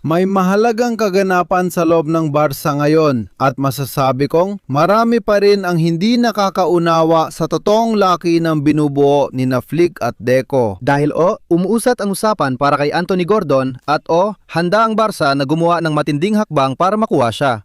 May mahalagang kaganapan sa loob ng Barca ngayon at masasabi kong marami pa rin ang hindi nakakaunawa sa totoong laki ng binubuo ni Flick at Deco. Dahil umuusat ang usapan para kay Anthony Gordon at handa ang Barca na gumawa ng matinding hakbang para makuha siya.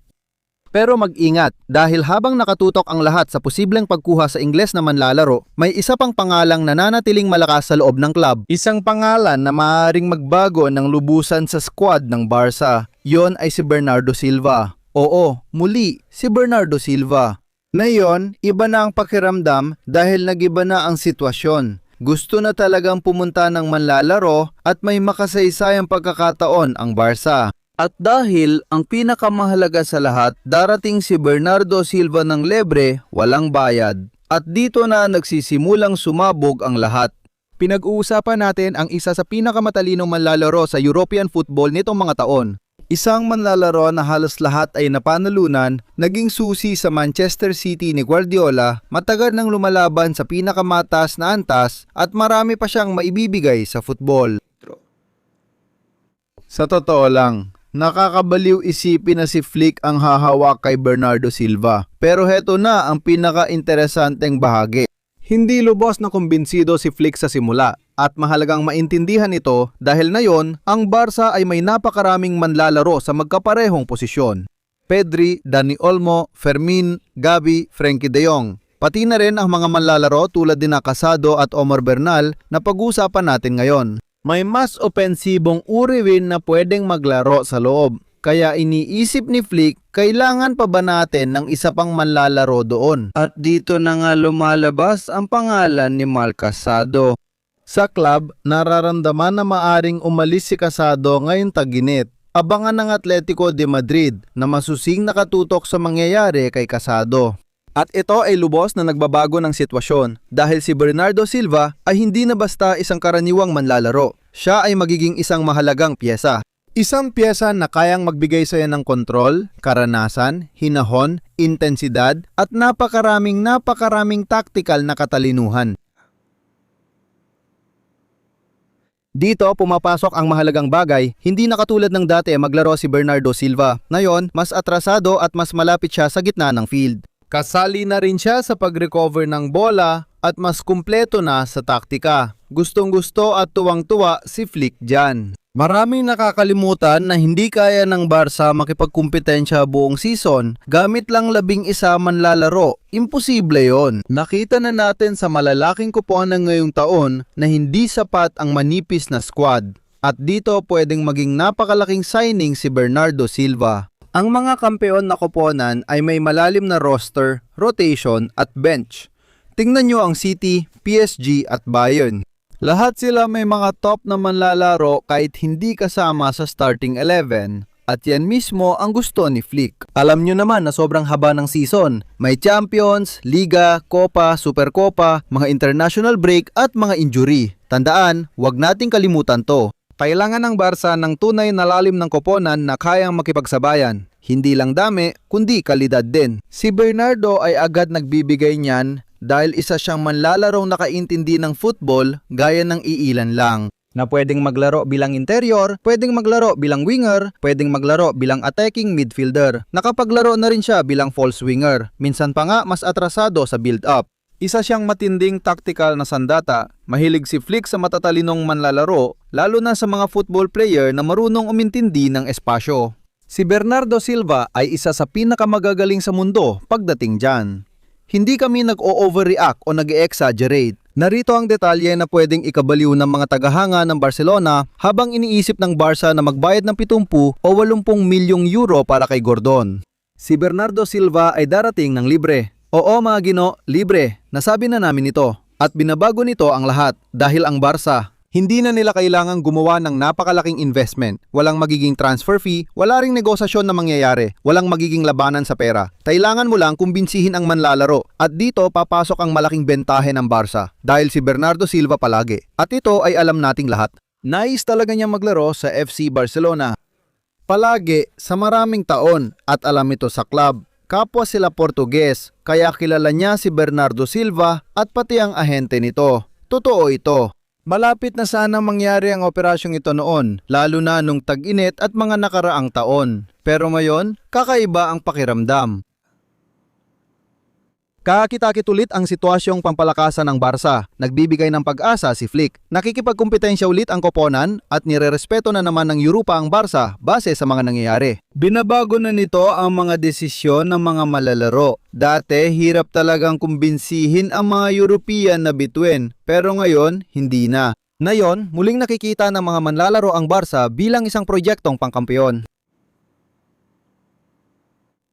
Pero mag-ingat dahil habang nakatutok ang lahat sa posibleng pagkuha sa Ingles na manlalaro, may isa pang pangalang nananatiling malakas sa loob ng club. Isang pangalan na maaaring magbago ng lubusan sa squad ng Barca. Yon ay si Bernardo Silva. Oo, muli, si Bernardo Silva. Ngayon, iba na ang pakiramdam dahil nagiba na ang sitwasyon. Gusto na talagang pumunta ng manlalaro at may makasaysayang pagkakataon ang Barca. At dahil ang pinakamahalaga sa lahat, darating si Bernardo Silva ng libre, walang bayad. At dito na nagsisimulang sumabog ang lahat. Pinag-uusapan natin ang isa sa pinakamatalinong manlalaro sa European football nitong mga taon. Isang manlalaro na halos lahat ay napanalunan, naging susi sa Manchester City ni Guardiola, matagal nang lumalaban sa pinakamataas na antas at marami pa siyang maibibigay sa football. Sa totoo lang, nakakabaliw isipin na si Flick ang hahawak kay Bernardo Silva. Pero heto na ang pinaka-interesanteng bahagi. Hindi lubos na kumbinsido si Flick sa simula at mahalagang maintindihan ito dahil ngayon ang Barca ay may napakaraming manlalaro sa magkaparehong posisyon. Pedri, Dani Olmo, Fermin, Gavi, Frenkie de Jong. Pati na rin ang mga manlalaro tulad din na Casado at Omar Bernal na pag-uusapan natin ngayon. May mas opensibong uriwin na pwedeng maglaro sa loob. Kaya iniisip ni Flick, kailangan pa ba natin ng isa pang manlalaro doon? At dito na nga lumalabas ang pangalan ni Marc Casado. Sa club, nararamdaman na maaring umalis si Casado ngayong tag-init. Abangan ng Atletico de Madrid na masusing nakatutok sa mangyayari kay Casado. At ito ay lubos na nagbabago ng sitwasyon dahil si Bernardo Silva ay hindi na basta isang karaniwang manlalaro. Siya ay magiging isang mahalagang piyesa. Isang piyesa na kayang magbigay sa iyo ng kontrol, karanasan, hinahon, intensidad at napakaraming taktikal na katalinuhan. Dito pumapasok ang mahalagang bagay, hindi na katulad ng dati maglaro si Bernardo Silva. Ngayon, mas atrasado at mas malapit siya sa gitna ng field. Kasali na rin siya sa pag-recover ng bola at mas kumpleto na sa taktika. Gustong-gusto at tuwang-tuwa si Flick dyan. Maraming nakakalimutan na hindi kaya ng Barca makipagkumpetensya buong season gamit lang 11 manlalaro. Imposible yon. Nakita na natin sa malalaking kuponan ngayong taon na hindi sapat ang manipis na squad. At dito pwedeng maging napakalaking signing si Bernardo Silva. Ang mga kampeon na koponan ay may malalim na roster, rotation at bench. Tingnan nyo ang City, PSG at Bayern. Lahat sila may mga top na manlalaro kahit hindi kasama sa starting 11. At yan mismo ang gusto ni Flick. Alam nyo naman na sobrang haba ng season. May Champions, Liga, Copa, Supercopa, mga international break at mga injury. Tandaan, huwag nating kalimutan to. Kailangan ng Barca ng tunay na lalim ng koponan na kayang makipagsabayan. Hindi lang dami, kundi kalidad din. Si Bernardo ay agad nagbibigay niyan dahil isa siyang manlalarong nakaintindi ng football gaya ng iilan lang. Na pwedeng maglaro bilang interior, pwedeng maglaro bilang winger, pwedeng maglaro bilang attacking midfielder. Nakapaglaro na rin siya bilang false winger. Minsan pa nga mas atrasado sa build-up. Isa siyang matinding tactical na sandata. Mahilig si Flick sa matatalinong manlalaro, lalo na sa mga football player na marunong umintindi ng espasyo. Si Bernardo Silva ay isa sa pinakamagagaling sa mundo pagdating dyan. Hindi kami nag-o-overreact o nag-exaggerate. Narito ang detalye na pwedeng ikabaliw ng mga tagahanga ng Barcelona habang iniisip ng Barca na magbayad ng 70 o 80 milyong euro para kay Gordon. Si Bernardo Silva ay darating ng libre. Oo mga Gino, libre. Nasabi na namin ito. At binabago nito ang lahat dahil ang Barca, hindi na nila kailangang gumawa ng napakalaking investment. Walang magiging transfer fee, wala ring negosasyon na mangyayari, walang magiging labanan sa pera. Kailangan mo lang kumbinsihin ang manlalaro. At dito papasok ang malaking bentahe ng Barca dahil si Bernardo Silva palagi. At ito ay alam nating lahat. Nais talaga niya maglaro sa FC Barcelona. Palagi sa maraming taon at alam ito sa club. Kapwa sila Portuges, kaya kilala niya si Bernardo Silva at pati ang ahente nito. Totoo ito. Malapit na sana mangyari ang operasyong ito noon, lalo na nung tag-init at mga nakaraang taon. Pero ngayon, kakaiba ang pakiramdam. Kakita-kit ulit ang sitwasyong pampalakasan ng Barca. Nagbibigay ng pag-asa si Flick. Nakikipagkumpetensya ulit ang koponan at nirerespeto na naman ng Europa ang Barca base sa mga nangyayari. Binabago na nito ang mga desisyon ng mga malalaro. Dati, hirap talagang kumbinsihin ang mga European na bituin, pero ngayon, hindi na. Ngayon, muling nakikita ng mga manlalaro ang Barca bilang isang proyektong pangkampiyon.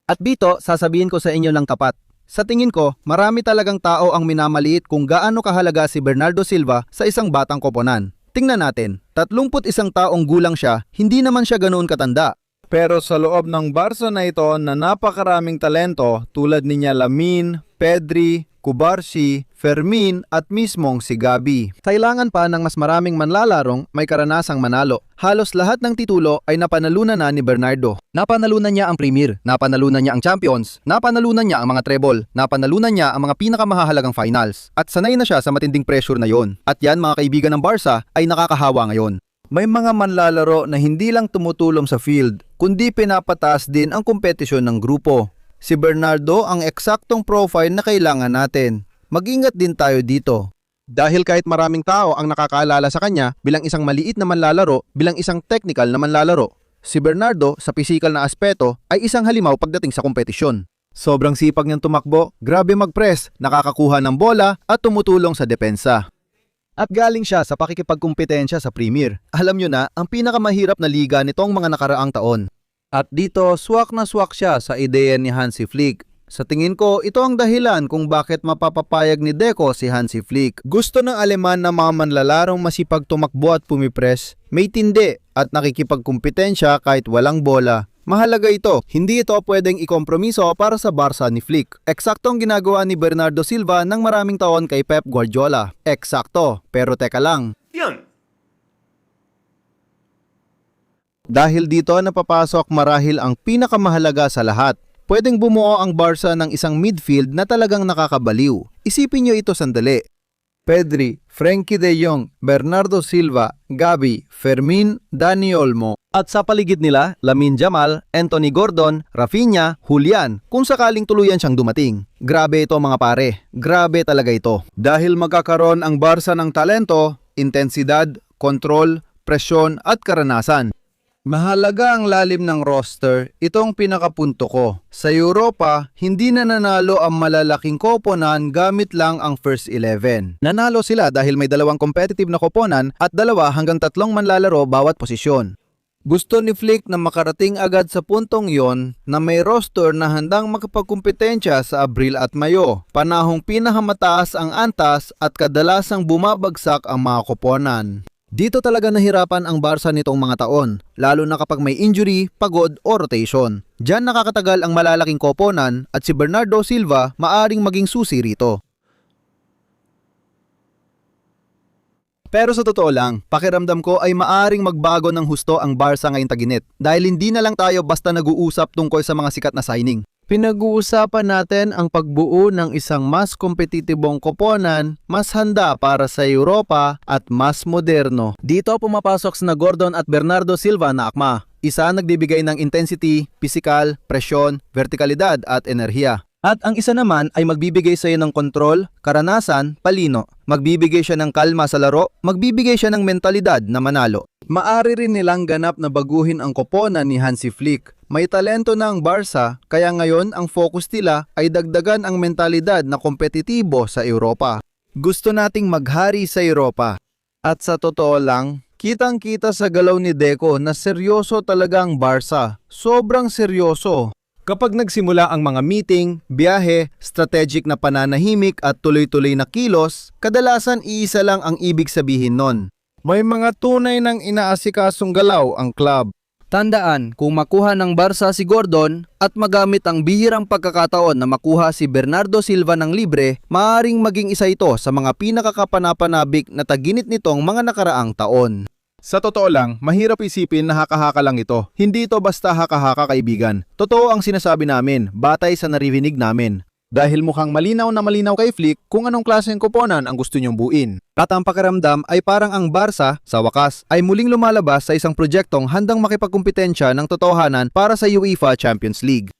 At dito, sasabihin ko sa inyo lang tapat. Sa tingin ko, marami talagang tao ang minamaliit kung gaano kahalaga si Bernardo Silva sa isang batang koponan. Tingnan natin, 31 taong gulang siya, hindi naman siya ganoon katanda. Pero sa loob ng Barca na ito na napakaraming talento tulad niya Lamine, Pedri, Cubarsí, Fermin at mismong si Gabi. Kailangan pa ng mas maraming manlalarong may karanasang manalo. Halos lahat ng titulo ay napanalunan na ni Bernardo. Napanalunan niya ang Premier, napanalunan niya ang Champions, napanalunan niya ang mga treble, napanalunan niya ang mga pinakamahalagang finals. At sanay na siya sa matinding pressure na yon. At yan mga kaibigan ng Barca ay nakakahawa ngayon. May mga manlalaro na hindi lang tumutulong sa field, kundi pinapataas din ang kompetisyon ng grupo. Si Bernardo ang eksaktong profile na kailangan natin. Mag-ingat din tayo dito. Dahil kahit maraming tao ang nakakaalala sa kanya bilang isang maliit na manlalaro, bilang isang technical na manlalaro, si Bernardo sa pisikal na aspeto ay isang halimaw pagdating sa kompetisyon. Sobrang sipag niyang tumakbo, grabe mag-press, nakakakuha ng bola at tumutulong sa depensa. At galing siya sa pakikipagkumpetensya sa Premier. Alam nyo na, ang pinakamahirap na liga nitong mga nakaraang taon. At dito, swak na swak siya sa ideya ni Hansi Flick. Sa tingin ko, ito ang dahilan kung bakit mapapapayag ni Deco si Hansi Flick. Gusto ng Aleman na mga manlalarong masipag tumakbo at pumipres, may tindi at nakikipagkumpetensya kahit walang bola. Mahalaga ito, hindi ito pwedeng ikompromiso para sa Barca ni Flick. Eksaktong ginagawa ni Bernardo Silva ng maraming taon kay Pep Guardiola. Eksakto, pero teka lang. Dahil dito napapasok marahil ang pinakamahalaga sa lahat. Pwedeng bumuo ang Barca ng isang midfield na talagang nakakabaliw. Isipin nyo ito sandali. Pedri, Frenkie de Jong, Bernardo Silva, Gabi, Fermin, Dani Olmo. At sa paligid nila, Lamine Yamal, Anthony Gordon, Rafinha, Julian, kung sakaling tuluyan siyang dumating. Grabe ito mga pare, grabe talaga ito. Dahil magkakaroon ang Barca ng talento, intensidad, kontrol, presyon at karanasan. Mahalaga ang lalim ng roster, itong pinakapunto ko. Sa Europa, hindi na nanalo ang malalaking koponan gamit lang ang first 11. Nanalo sila dahil may dalawang competitive na koponan at 2 hanggang 3 manlalaro bawat posisyon. Gusto ni Flick na makarating agad sa puntong yon na may roster na handang makapagkumpetensya sa Abril at Mayo, panahong pinakamataas ang antas at kadalasang bumabagsak ang mga koponan. Dito talaga nahirapan ang Barca nitong mga taon, lalo na kapag may injury, pagod o rotation. Diyan nakakatagal ang malalaking koponan at si Bernardo Silva maaring maging susi rito. Pero sa totoo lang, pakiramdam ko ay maaring magbago ng husto ang Barca ngayong tag-init dahil hindi na lang tayo basta nag-uusap tungkol sa mga sikat na signing. Pinag-uusapan natin ang pagbuo ng isang mas kompetitibong koponan, mas handa para sa Europa at mas moderno. Dito pumapasok sina Gordon at Bernardo Silva na akma. Isa nagbibigay ng intensity, physical, presyon, vertikalidad at enerhiya. At ang isa naman ay magbibigay sa iyo ng kontrol, karanasan, palino. Magbibigay siya ng kalma sa laro, magbibigay siya ng mentalidad na manalo. Maari rin nilang ganap na baguhin ang koponan ni Hansi Flick. May talento na ang Barca, kaya ngayon ang focus nila ay dagdagan ang mentalidad na kompetitibo sa Europa. Gusto nating maghari sa Europa. At sa totoo lang, kitang-kita sa galaw ni Deco na seryoso talaga ang Barca. Sobrang seryoso. Kapag nagsimula ang mga meeting, biyahe, strategic na pananahimik at tuloy-tuloy na kilos, kadalasan iisa lang ang ibig sabihin nun. May mga tunay ng inaasikasong galaw ang club. Tandaan, kung makuha ng Barca si Gordon at magamit ang bihirang pagkakataon na makuha si Bernardo Silva ng libre, maaaring maging isa ito sa mga pinakakapanapanabik na taginit nitong mga nakaraang taon. Sa totoo lang, mahirap isipin na haka-haka lang ito. Hindi ito basta haka-haka kaibigan. Totoo ang sinasabi namin, batay sa naririnig namin. dahil mukhang malinaw na malinaw kay Flick kung anong klaseng koponan ang gusto niyong buuin. At ang pakiramdam ay parang ang Barca, sa wakas, ay muling lumalabas sa isang proyektong handang makipagkumpetensya ng totohanan para sa UEFA Champions League.